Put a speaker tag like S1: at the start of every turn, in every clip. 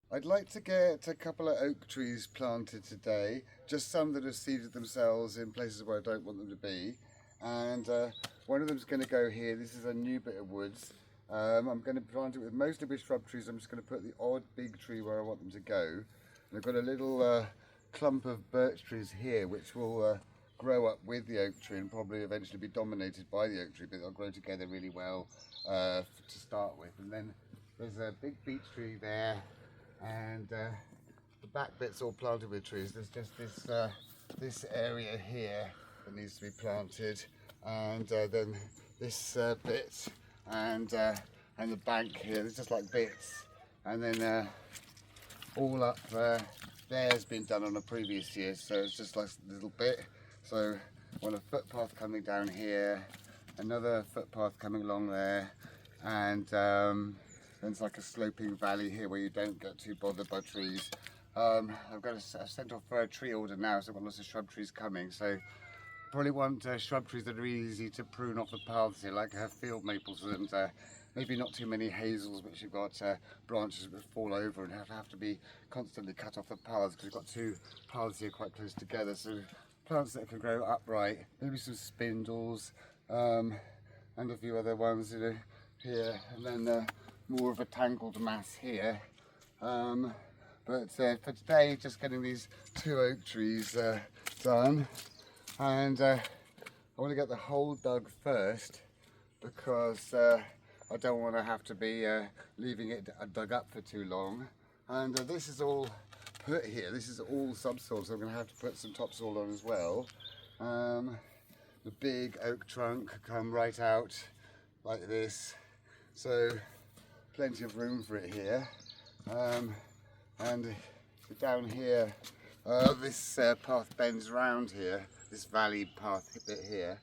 S1: I'd like to get a couple of oak trees planted today, just some that have seeded themselves in places where I don't want them to be. And one of them's going to go here. This is a new bit of woods. I'm going to plant it with mostly with shrub trees. I'm just going to put the odd big tree where I want them to go. And I've got a little clump of birch trees here which will grow up with the oak tree and probably eventually be dominated by the oak tree, but they'll grow together really well to start with. And then there's a big beech tree there, and the back bit's all planted with trees. There's just this area here that needs to be planted, and then this bit, and the bank here. There's just like bits, and then all up there has been done on a previous year, so it's just like a little bit. So I want a footpath coming down here, another footpath coming along there, and then it's like a sloping valley here where you don't get too bothered by trees. I've sent off for a tree order now, so I've got lots of shrub trees coming. So probably want shrub trees that are easy to prune off the paths here, like field maples, and maybe not too many hazels, which you've got branches that fall over and have to be constantly cut off the paths, because you've got two paths here quite close together. So plants that can grow upright, maybe some spindles, and a few other ones, here, and then more of a tangled mass here. But for today, just getting these two oak trees done, and I want to get the hole dug first, because I don't want to have to be leaving it dug up for too long. And this is all put here. This is all subsoil, so I'm going to have to put some topsoil on as well. The big oak trunk come right out like this, so plenty of room for it here. And down here, this path bends round here, this valley path bit here,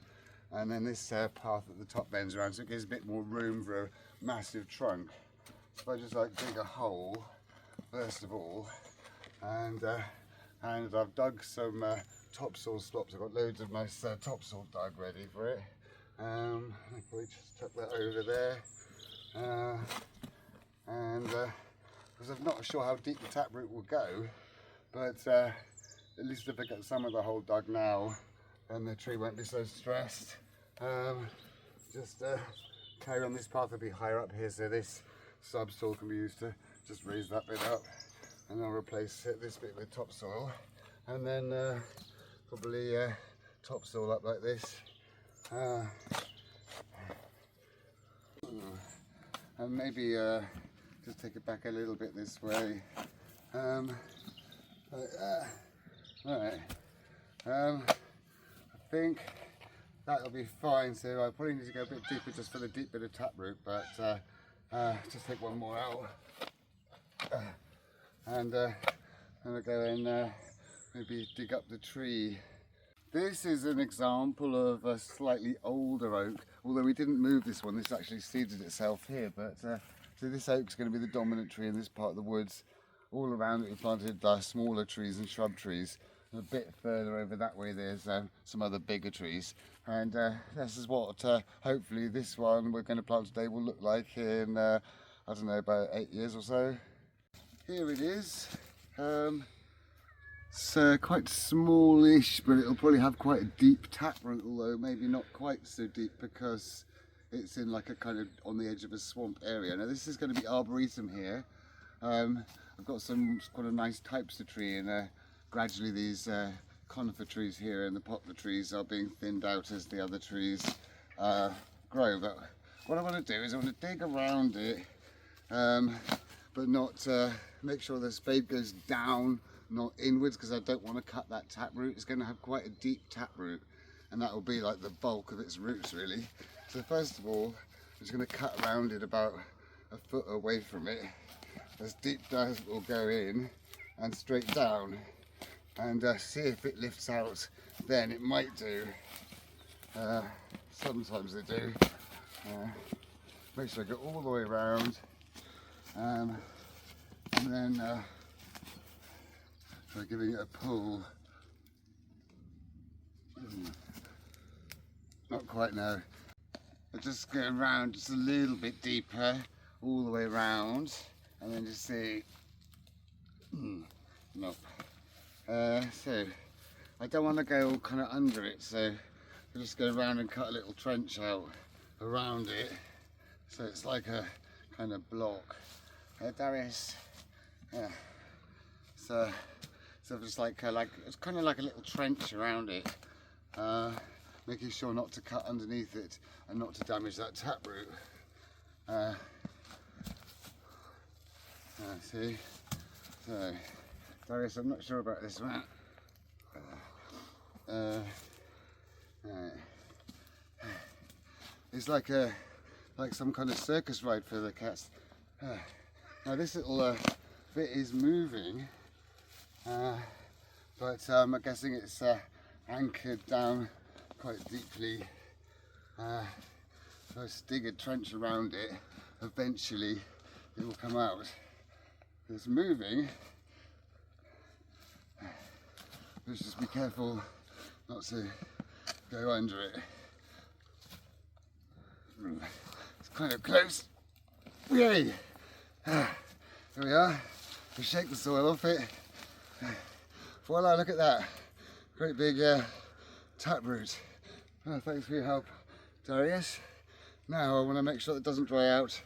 S1: and then this path at the top bends around, so it gives a bit more room for a massive trunk. So if I just like dig a hole first of all, and I've dug some topsoil slops. I've got loads of nice topsoil dug ready for it. I'll probably just chuck that over there, and because I'm not sure how deep the taproot will go, but at least if I get some of the hole dug now, then the tree won't be so stressed. Just carry on. This path will be higher up here, so this subsoil can be used to just raise that bit up, and I'll replace this bit with topsoil, and then probably topsoil up like this, and maybe just take it back a little bit this way. Right. I think that'll be fine. So I probably need to go a bit deeper just for the deep bit of taproot, but just take one more out, and I'll go and maybe dig up the tree. This is an example of a slightly older oak, although we didn't move this one. This actually seeded itself here, but so this oak's going to be the dominant tree in this part of the woods. All around it we planted smaller trees and shrub trees. And a bit further over that way there's some other bigger trees. And this is what hopefully this one we're going to plant today will look like in, I don't know, about 8 years or so. Here it is. It's quite smallish, but it'll probably have quite a deep taproot, although maybe not quite so deep because it's in like a kind of on the edge of a swamp area. Now this is going to be arboretum here. I've got some quite a nice types of tree, and gradually these conifer trees here and the poplar trees are being thinned out as the other trees grow. But what I want to do is I want to dig around it, but not make sure the spade goes down, not inwards, because I don't want to cut that taproot. It's going to have quite a deep taproot, and that will be like the bulk of its roots really. So first of all, I'm just going to cut around it about a foot away from it, as deep as it will go in, and straight down, and see if it lifts out. Then it might do. Sometimes they do. Make sure I go all the way around, and then try giving it a pull. Not quite now. I just go around just a little bit deeper, all the way around, and then just see Nope. So I don't want to go all kind of under it, so I'll just go around and cut a little trench out around it, so it's like a kind of block. Darius, yeah. So just like it's kind of like a little trench around it, making sure not to cut underneath it and not to damage that taproot. See, so Darius, I'm not sure about this one. It's like some kind of circus ride for the cats. Now this little bit is moving, but I'm guessing it's anchored down quite deeply. So I dig a trench around it, eventually it will come out. It's moving. Let's just be careful not to go under it. It's kind of close. Yay! There we are. We shake the soil off it. Voila, look at that. Great big taproot. Oh, thanks for your help, Darius. Now I want to make sure that it doesn't dry out,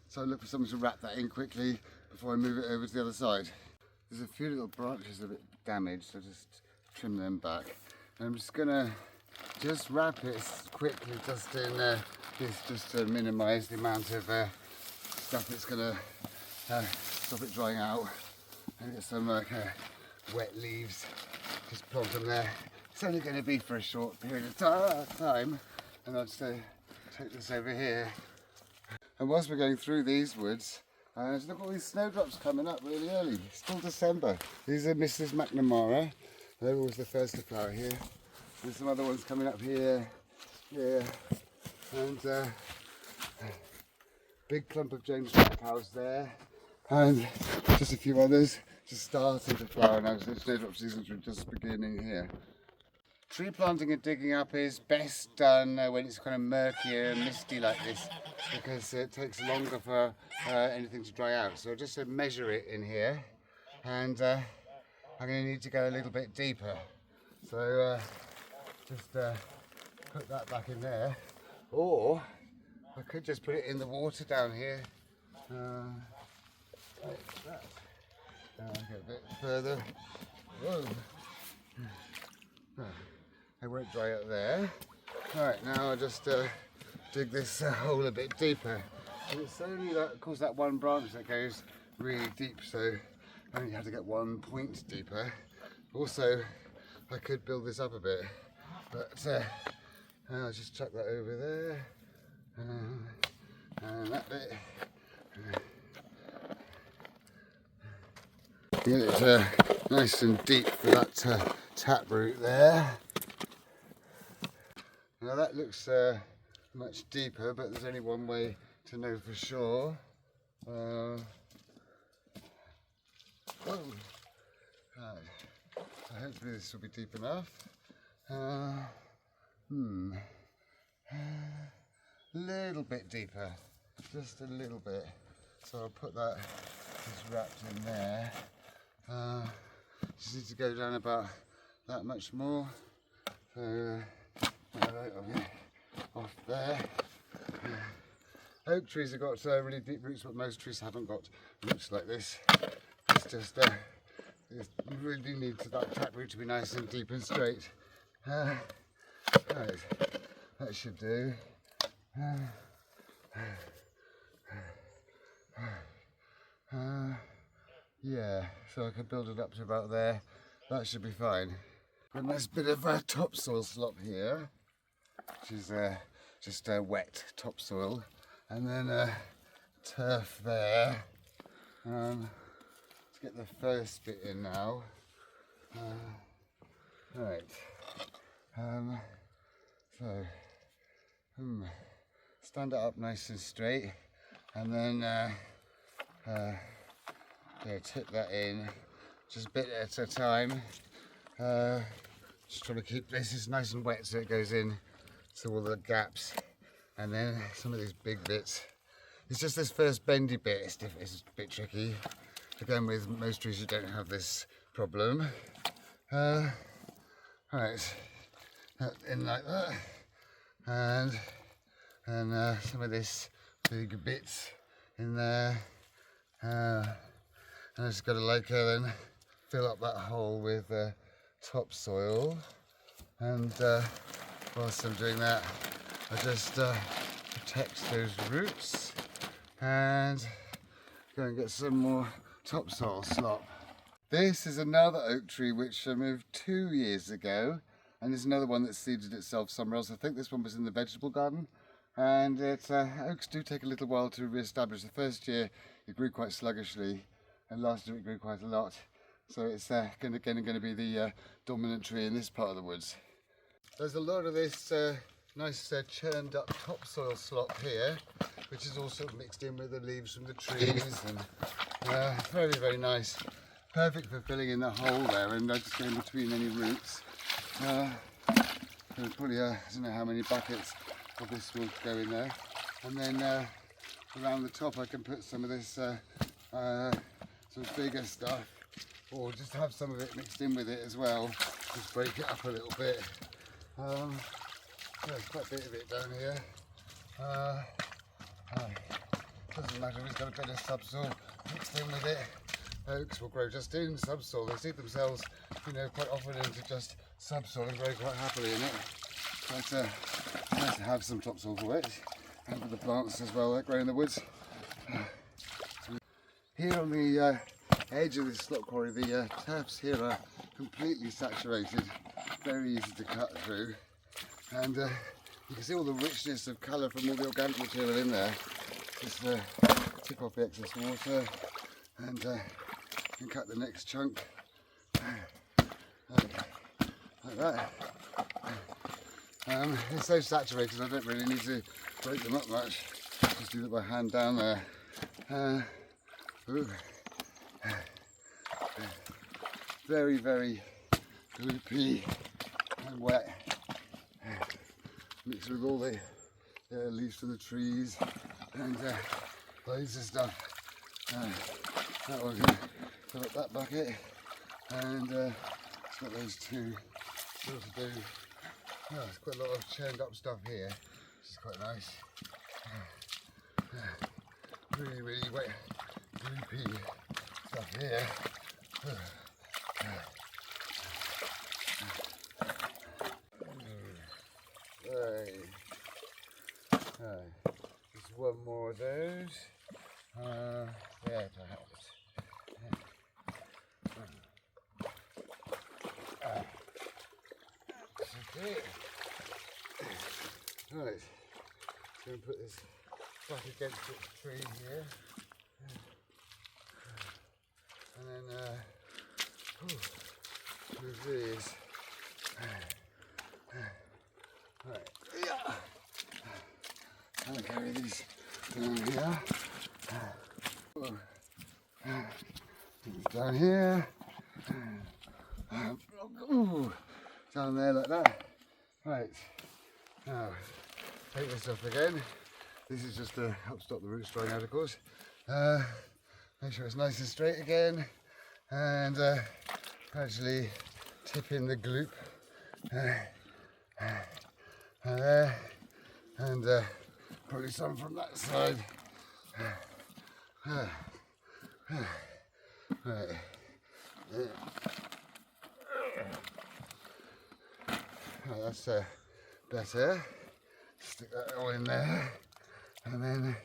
S1: so I look for someone to wrap that in quickly before I move it over to the other side. There's a few little branches a bit damaged, so just trim them back. And I'm just gonna wrap it quickly, just in this, just to minimise the amount of stuff that's gonna stop it drying out. And get some wet leaves, just plant them there. It's only going to be for a short period of time, and I'll just take this over here. And whilst we're going through these woods, look at all these snowdrops coming up really early. It's still December. These are Mrs. McNamara. They're always the first to flower here. There's some other ones coming up here, and big clump of James Blackhouse there, and just a few others just starting to flower now. So snowdrop seasons are just beginning here. Tree planting and digging up is best done when it's kind of murky and misty like this, because it takes longer for anything to dry out. So just to measure it in here, and I'm going to need to go a little bit deeper. So just put that back in there, or I could just put it in the water down here. Like that. Go a bit further. Whoa. It won't dry up there. Alright, now I'll just dig this hole a bit deeper. And it's only that, of course, that one branch that goes really deep, so I only have to get 1 point deeper. Also, I could build this up a bit, but I'll just chuck that over there, and that bit. Get it nice and deep for that taproot there. Now that looks much deeper, but there's only one way to know for sure. Right. Hopefully this will be deep enough. Little bit deeper, just a little bit. So I'll put that just wrapped in there. Just need to go down about that much more. So off there. Oak trees have got really deep roots, but most trees haven't got roots like this. It's just you really need that taproot to be nice and deep and straight. Right, that should do. Yeah, so I can build it up to about there. That should be fine. A nice bit of topsoil slop here, which is just wet topsoil, and then turf there. Let's get the first bit in now. Right. So stand it up nice and straight, and then tip that in just a bit at a time. Just trying to keep this is nice and wet so it goes in to all the gaps, and then some of these big bits. It's just this first bendy bit, it's a bit tricky. Again, with most trees you don't have this problem. Right, in like that, and some of this big bits in there, and I just got to then fill up that hole with topsoil, and whilst I'm doing that, I just protect those roots and go and get some more topsoil slop. This is another oak tree which I moved 2 years ago, and there's another one that seeded itself somewhere else. I think this one was in the vegetable garden, and oaks do take a little while to re-establish. The first year it grew quite sluggishly, and last year it grew quite a lot. So it's going to be the dominant tree in this part of the woods. There's a lot of this nice churned up topsoil slop here, which is also mixed in with the leaves from the trees, and very, very nice. Perfect for filling in the hole there and just getting between any roots. Probably I don't know how many buckets of this will go in there, and then around the top I can put some of this sort of bigger stuff, or just have some of it mixed in with it as well. Just break it up a little bit. There's quite a bit of it down here. Doesn't matter if it's got a bit of subsoil mixed in with it. Oaks will grow just in subsoil. They seed themselves, quite often into just subsoil and grow quite happily in it. But it's nice to have some topsoil for it, and for the plants as well that grow in the woods. Here on the edge of this slop quarry, the turfs here are completely saturated, very easy to cut through, and you can see all the richness of colour from all the organic material in there. Just tip off the excess water, and cut the next chunk like that. It's so saturated I don't really need to break them up much. Just do it by hand down there. Very, very gloopy and wet, mixed with all the leaves from the trees and loads of stuff. That one can fill up that bucket, and it's got those two still to do. There's quite a lot of churned up stuff here, which is quite nice. Really, really wet, gloopy stuff here. Just one more of those. There perhaps. That's it. Right, just going to put this back against its tree here, and then move these. Right, yeah. I'll carry these down here. Down here. Down there like that. Right. Now, take this off again. This is just to help stop the roots drying out, of course. Make sure it's nice and straight again, and actually tip in the gloop there, and probably some from that side. Right. Oh, that's better. Stick that all in there, and then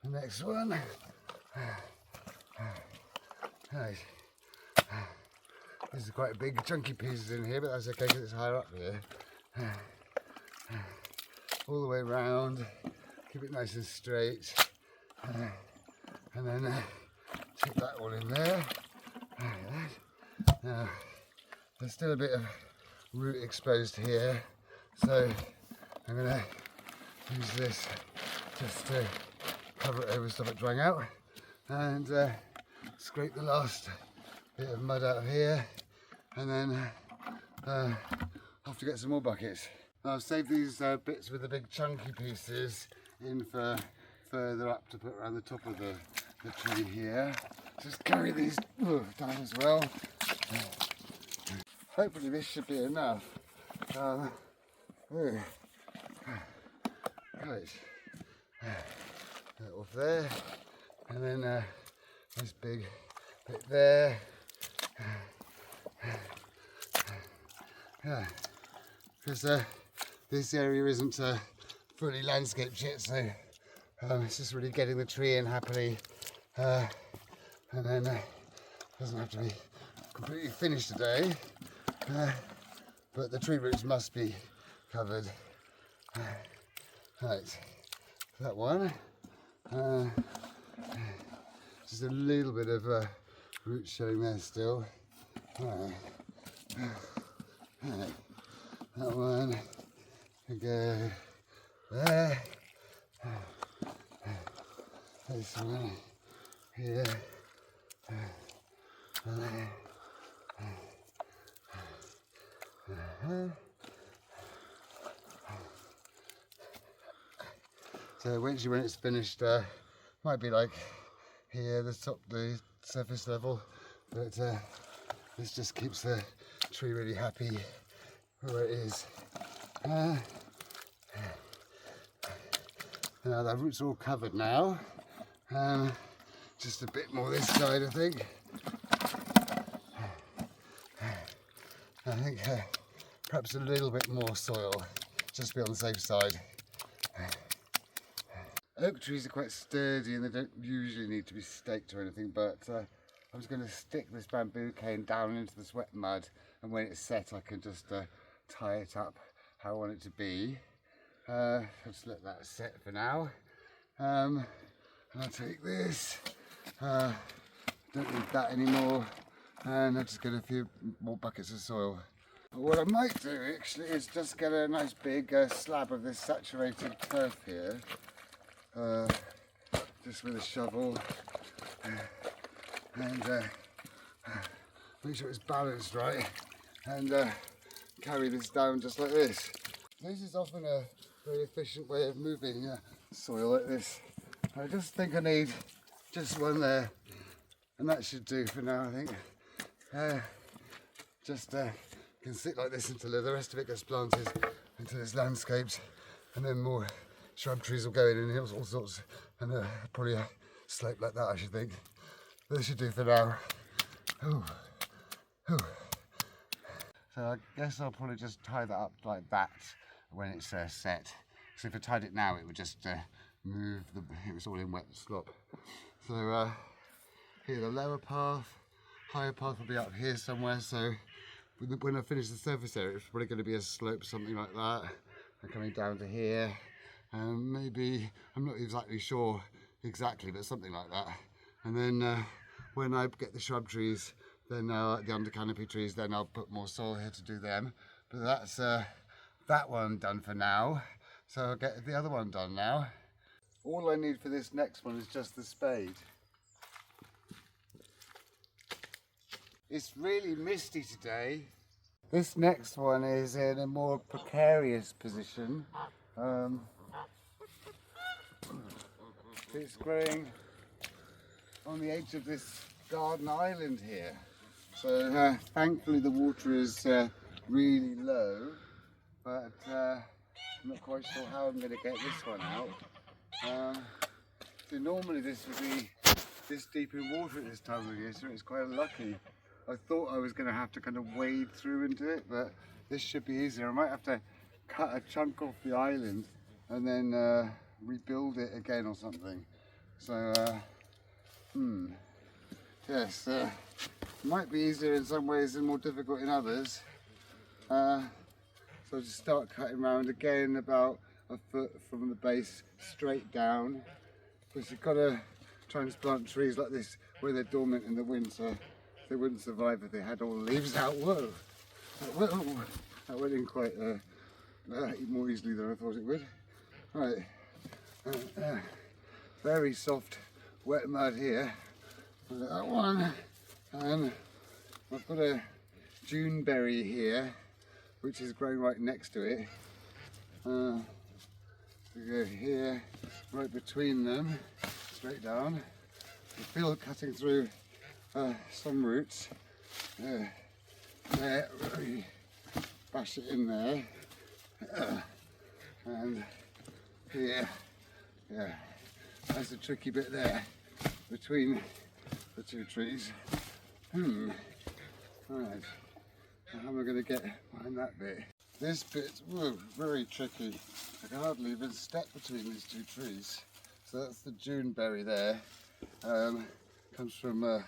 S1: the next one. Right. These are quite big chunky pieces in here, but that's okay because it's higher up here. All the way round, keep it nice and straight, and then tip that all in there. Now, there's still a bit of root exposed here, so I'm going to use this just to cover it over, stop it drying out, and scrape the last bit of mud out of here, and then have to get some more buckets. I've saved these bits with the big chunky pieces in for further up to put around the top of the tree here. Just carry these down as well. hopefully this should be enough. Ooh. Right, that off there, and then this big bit there. Yeah, because this area isn't fully landscaped yet, so it's just really getting the tree in happily, and then doesn't have to be completely finished today, but the tree roots must be covered. Right, that one. Just a little bit of root showing there still. Right. Right. That one. We go there. This one here. So eventually when it's finished, might be like here, the surface level, but this just keeps the tree really happy where it is. Now the roots are all covered now. Just a bit more this side, I think. Perhaps a little bit more soil, just to be on the safe side. Oak trees are quite sturdy and they don't usually need to be staked or anything, but I'm just going to stick this bamboo cane down into this wet mud, and when it's set I can just tie it up how I want it to be. I'll just let that set for now. And I'll take this, don't need that anymore, and I'll just get a few more buckets of soil. But what I might do actually is just get a nice big slab of this saturated turf here. Just with a shovel, and make sure it's balanced right, and carry this down just like this. This is often a very efficient way of moving soil like this. I just think I need just one there, and that should do for now, I think. Just can sit like this until the rest of it gets planted, until it's landscaped, and then more shrub trees will go in and all sorts, and probably a slope like that, I should think. But this should do for now. Ooh. Ooh. So I guess I'll probably just tie that up like that when it's set. So if I tied it now, it would just move, it was all in wet slop. So here the lower path, higher path will be up here somewhere. So when I finish the surface area, it's probably going to be a slope, something like that, and coming down to here. Maybe, I'm not exactly sure exactly, but something like that. And then when I get the shrub trees, then the under canopy trees, then I'll put more soil here to do them. But that's that one done for now. So I'll get the other one done now. All I need for this next one is just the spade. It's really misty today. This next one is in a more precarious position. It's growing on the edge of this garden island here. So thankfully the water is really low, but I'm not quite sure how I'm going to get this one out. So normally this would be this deep in water at this time of year, so it's quite lucky. I thought I was going to have to kind of wade through into it, but this should be easier. I might have to cut a chunk off the island and then rebuild it again or something. So yes, might be easier in some ways and more difficult in others. So I'll just start cutting around again about a foot from the base straight down, because you've got to transplant trees like this where they're dormant in the winter. They wouldn't survive if they had all the leaves out. Whoa, that went in quite more easily than I thought it would. Right, very soft wet mud here. That one, and I've got a juneberry here, which is growing right next to it. We go here, right between them, straight down. I feel cutting through some roots. there, really bash it in there, and here, yeah, that's the tricky bit there, between the two trees. Right, how am I going to get behind that bit? This bit's very tricky. I can hardly even step between these two trees. So that's the Juneberry there. Comes from the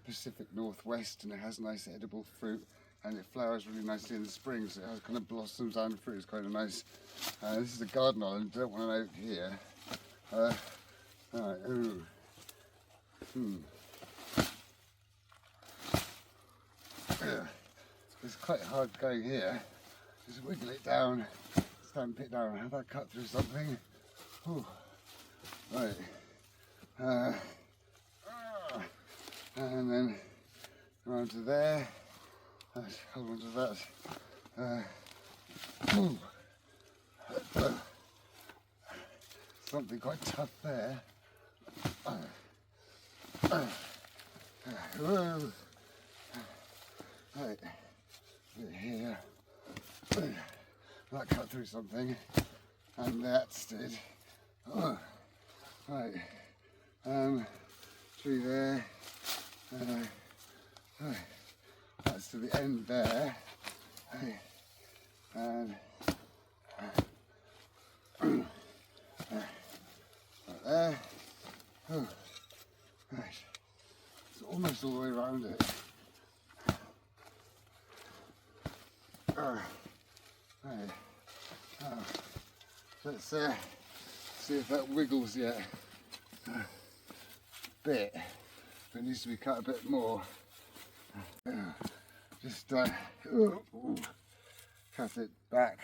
S1: Pacific Northwest, and it has nice edible fruit, and it flowers really nicely in the spring, so it has kind of blossoms and fruit. It's quite nice. This is a garden island. Don't want an oak here. Alright, ooh. It's quite hard going here. Just wiggle it down, stamp it down. Have I cut through something? Ooh. Right. And then around to there. Hold on to that. Something quite tough there. Whoa. Right. Here. That cut through something, and that's it. Oh. Right. Tree there. That's to the end there. And right there. Oh. Right. It's almost all the way around it. Right. Let's see if that wiggles yet. Bit, but it needs to be cut a bit more. Just cut it back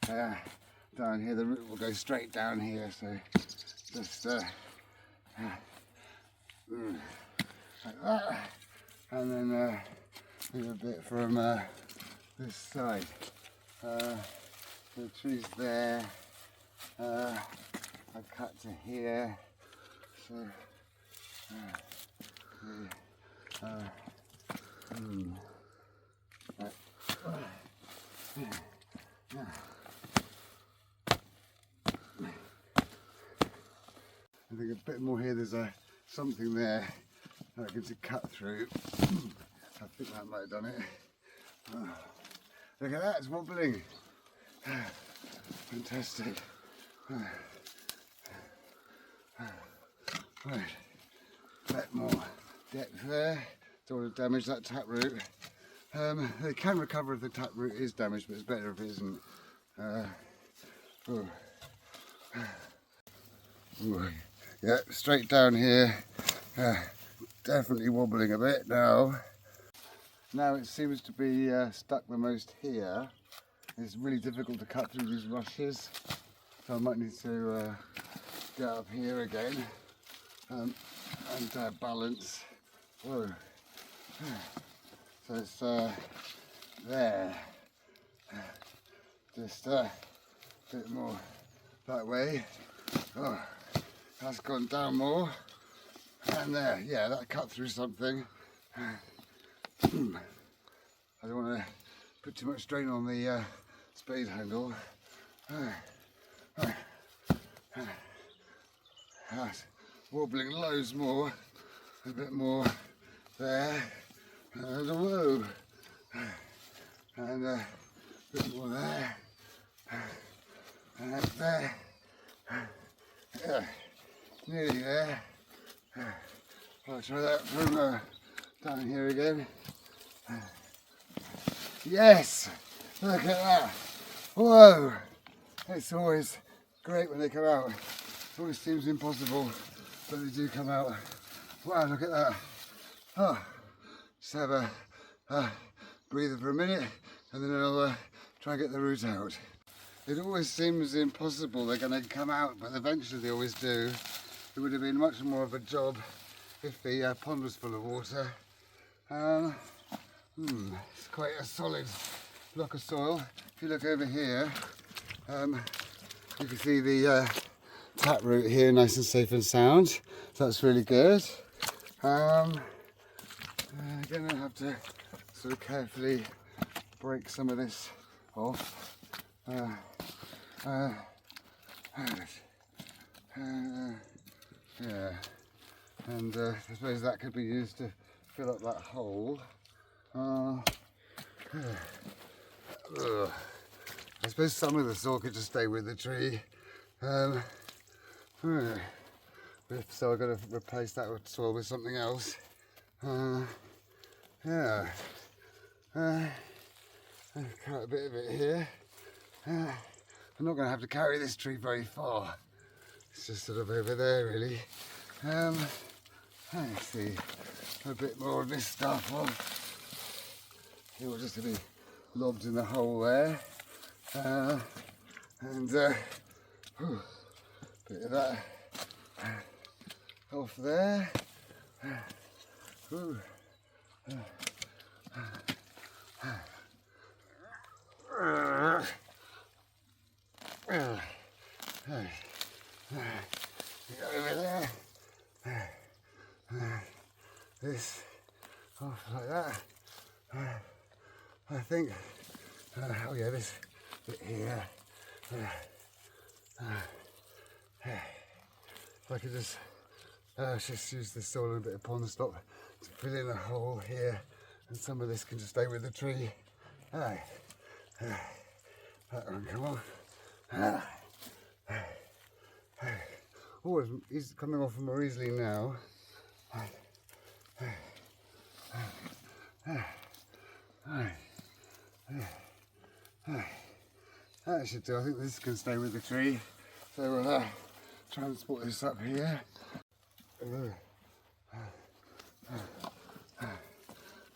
S1: down here. The root will go straight down here, so just like that, and then leave a bit from this side. The tree's there. I cut to here, so I think a bit more here. There's something there that I can cut through. I think that might have done it. Look at that, it's wobbling. Fantastic. Right, a bit more depth there. Don't want to damage that taproot. They can recover if the taproot is damaged, but it's better if it isn't. Yeah, straight down here. Definitely wobbling a bit now. Now it seems to be stuck the most here. It's really difficult to cut through these rushes, so I might need to get up here again and balance. Whoa. So it's there. Just a bit more that way. Oh, that's gone down more. And there, yeah, that cut through something. I don't want to put too much strain on the spade handle. That's wobbling loads more, a bit more there, and whoa, and a bit more there, and there, yeah, nearly there. I'll try that from down here again. Yes, look at that. Whoa, it's always great when they come out. It always seems impossible, but they do come out. Wow, look at that. Oh, just have a breather for a minute, and then I'll try and get the root out. It always seems impossible they're going to come out, but eventually they always do. It would have been much more of a job if the pond was full of water. It's quite a solid block of soil. If you look over here, you can see the taproot here, nice and safe and sound. So that's really good. I'm gonna have to sort of carefully break some of this off. Yeah, and I suppose that could be used to fill up that hole. I suppose some of the soil could just stay with the tree. So I've got to replace that with soil with something else. Yeah. Cut a bit of it here. I'm not going to have to carry this tree very far. It's just sort of over there, really. Let's see, a bit more of this stuff off. It will just be lobbed in the hole there. And bit of that off there. Over there. This off like that. I think. Oh yeah, this bit here. If I could just use this soil and a bit of pond stop to fill in a hole here, and some of this can just stay with the tree. That one, come on. Oh, he's coming off more easily now. That should do. I think this can stay with the tree. So we'll transport this up here.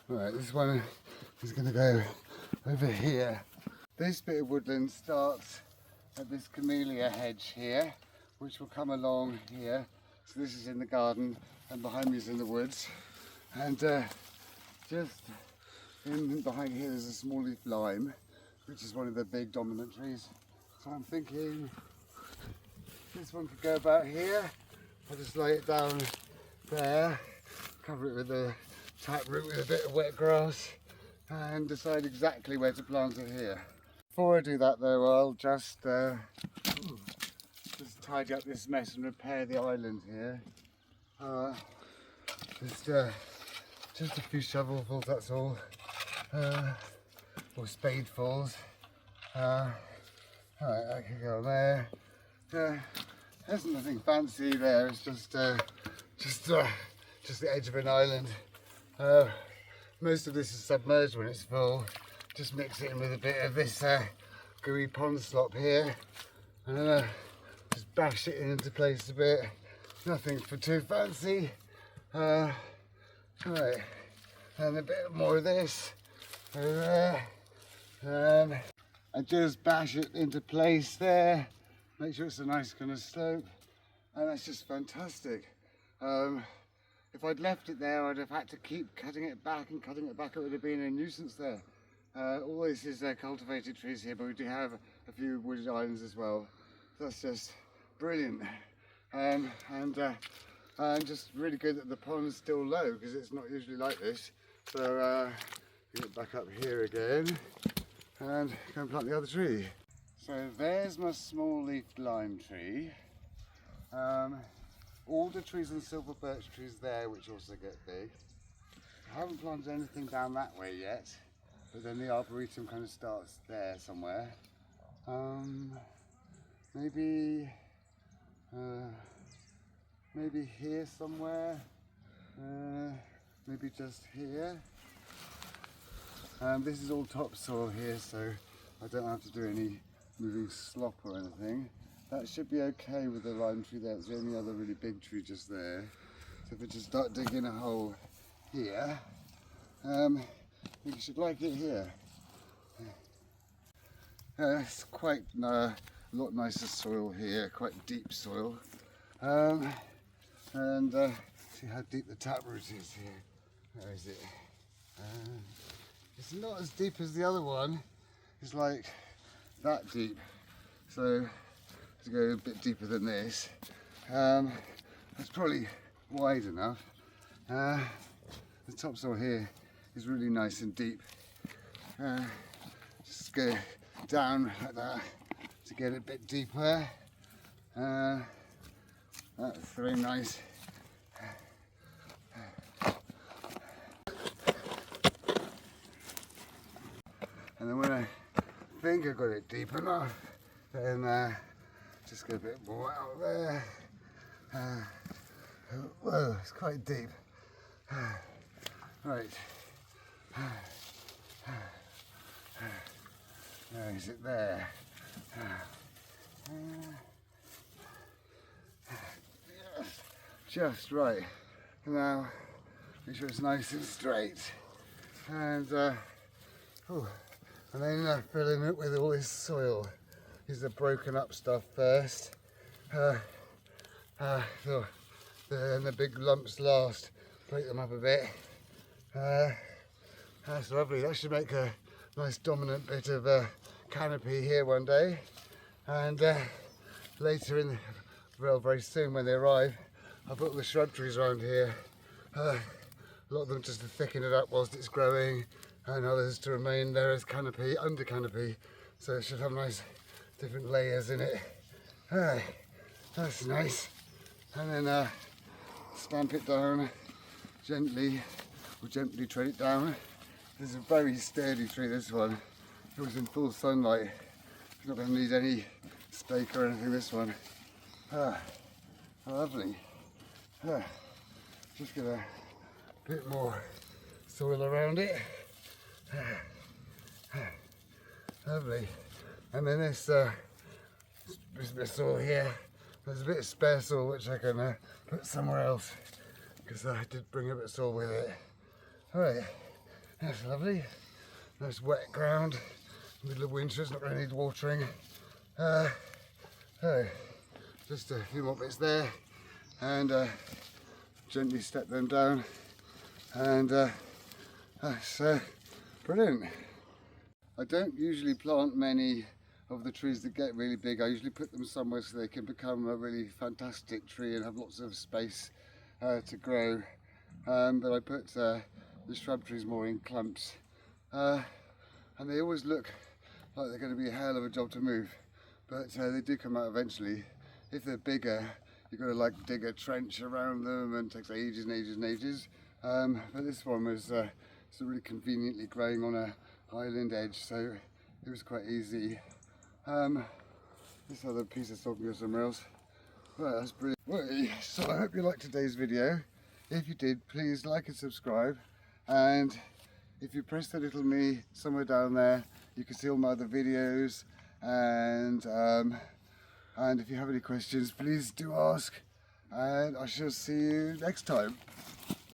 S1: Right, this one is going to go over here. This bit of woodland starts at this camellia hedge here, which will come along here. So this is in the garden, and behind me is in the woods. And just in behind here there's a small leaf lime, which is one of the big dominant trees. So I'm thinking this one could go about here. I'll just lay it down there, cover it with a taproot with a bit of wet grass, and decide exactly where to plant it here. Before I do that though, I'll just tidy up this mess and repair the island here. Just a few shovelfuls, that's all, or spadefuls. Alright, I can go there. There's nothing fancy there. It's just the edge of an island. Most of this is submerged when it's full. Just mix it in with a bit of this gooey pond slop here, and just bash it into place a bit. Nothing for too fancy. Right, and a bit more of this over there. I just bash it into place there. Make sure it's a nice kind of slope, and that's just fantastic. If I'd left it there, I'd have had to keep cutting it back and cutting it back. It would have been a nuisance there. All this is cultivated trees here, but we do have a few wooded islands as well. So that's just brilliant. And just really good that the pond's still low, because it's not usually like this. So get it back up here again and go and plant the other tree. So there's my small leafed lime tree. Alder trees and silver birch trees there, which also get big. I haven't planted anything down that way yet, but then the arboretum kind of starts there somewhere. Maybe here somewhere. Maybe just here. This is all topsoil here, so I don't have to do any moving slop or anything. That should be okay with the lime tree there. It's the only other really big tree just there. So if we just start digging a hole here, we should like it here. It's quite a lot nicer soil here, quite deep soil. And see how deep the taproot is here. Where is it? It's not as deep as the other one. It's like that deep. So to go a bit deeper than this, that's probably wide enough. The topsoil here is really nice and deep. Just go down like that to get it a bit deeper. That's very nice. And then when I think I got it deep enough, then just go a bit more out there. Whoa, it's quite deep. Right. Now is it there? Just right. Now make sure it's nice and straight. And then filling it with all this soil. These are the broken up stuff first. Then the big lumps last. Break them up a bit. That's lovely. That should make a nice dominant bit of canopy here one day. And later very soon when they arrive, I'll put the shrub trees around here. A lot of them just to thicken it up whilst it's growing, and others to remain there as canopy, under canopy. So it should have nice different layers in it. That's nice. And then stamp it down gently, or gently tread it down. This is a very sturdy tree, this one. It was in full sunlight. It's not going to need any stake or anything, this one. Lovely. Just get a bit more soil around it. Lovely. And then this bit of soil here, there's a bit of spare soil which I can put somewhere else, because I did bring a bit of soil with it. Alright, that's lovely. Nice wet ground, middle of winter, it's not going to need watering. Just a few more bits there, and gently step them down, and that's brilliant. I don't usually plant many of the trees that get really big. I usually put them somewhere so they can become a really fantastic tree and have lots of space to grow. But I put the shrub trees more in clumps, and they always look like they're going to be a hell of a job to move, but they do come out eventually. If they're bigger, you've got to like dig a trench around them, and it takes ages and ages and ages. But this one was really conveniently growing on a island edge, so it was quite easy. This other piece of stalk goes somewhere else. Well, that's brilliant. Well, so I hope you liked today's video. If you did, please like and subscribe. And if you press the little me somewhere down there, you can see all my other videos. And if you have any questions, please do ask. And I shall see you next time.